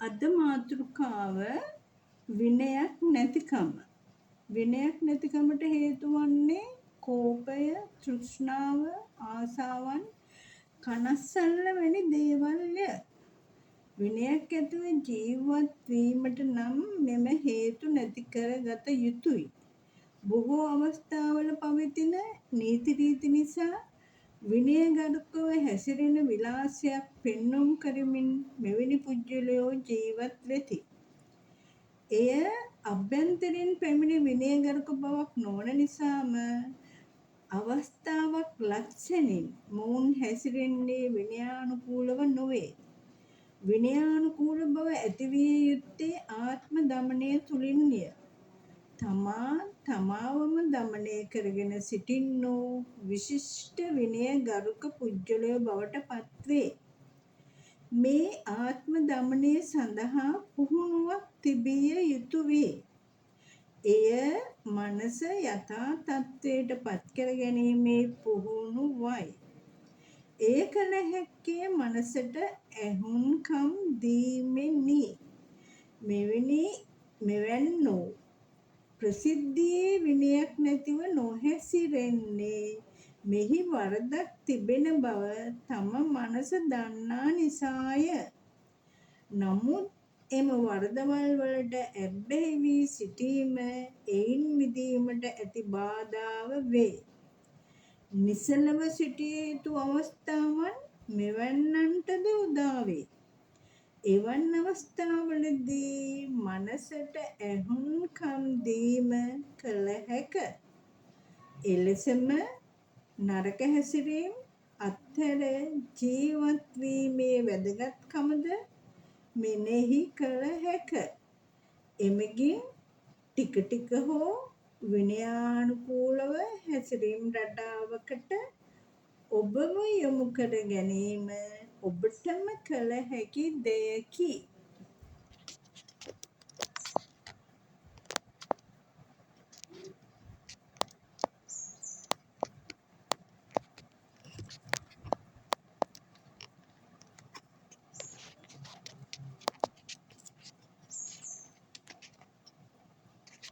අද මාතෘකාව විනයක් නැතිකම. විනයක් නැතිකමට හේතු වන්නේ කෝපය, තෘෂ්ණාව, ආසාවන්, කනස්සල්ල වැනි දේවල්ය. විනයක් ඇතුව ජීවත් වීමට නම් මෙම හේතු නැති කරගත යුතුයි. බොහෝ අවස්ථාවල පවතින නීති රීති නිසා විනයගරුකව හැසිරෙන විලාසයක් පෙන්නුම් කරමින් මෙවැනි පුද්ගලයෝ ජීවත් වෙති. එය අභ්‍යන්තරයෙන් පැමිණි විනයගරුක බවක් නොවන නිසාම අවස්ථාවක් ලක්ෂණින් මොවුන් හැසිරෙන්නේ විනයානුකූලව නොවේ. විනයානුකූල බව ඇතිවිය යුත්තේ ආත්ම දමනය තුළින්ය. තමාවම දමනය කරගෙන සිටින්නෝ විශිෂ්ට විනයගරුක පුද්ගලයෝ බවට පත්වේ. මේ ආත්ම දමනය සඳහා පුහුණුවක් තිබිය යුතු වේ. එය මනස යථා තත්ත්වයට පත්කර ගැනීමේ පුහුණුවයි. එය කළ හැක්කේ මනසට ඇහුම්කන් දීමෙනි. මෙවැන්නෝ ප්‍රසිද්ධියේ විනයක් නැතිව නොහැසිරෙන්නේ මෙහි වරදක් තිබෙන බව තම මනස දන්නා නිසාය. නමුත් එම වරදවල් වලට ඇබ්බැහි වී සිටීම එයින් මිදීමට ඇති බාධාව වේ. නිසලව සිටිය යුතු අවස්ථාවන් මෙවැන්නන්ටද උදාවේ. එවන් අවස්ථාවලදී මනසට ඇහුම්කන් දීම කළ හැක. එලෙසම නරක හැසිරීම් අත්හැර ජීවත් වීමේ වැදගත්කමද මෙනෙහි කළ හැක. එමගින් ටික ටික හෝ විනයානුකූලව හැසිරීම් රටාවකට ඔබව යොමු කර ගැනීම ඔබටම කළ හැකි දෙයකි.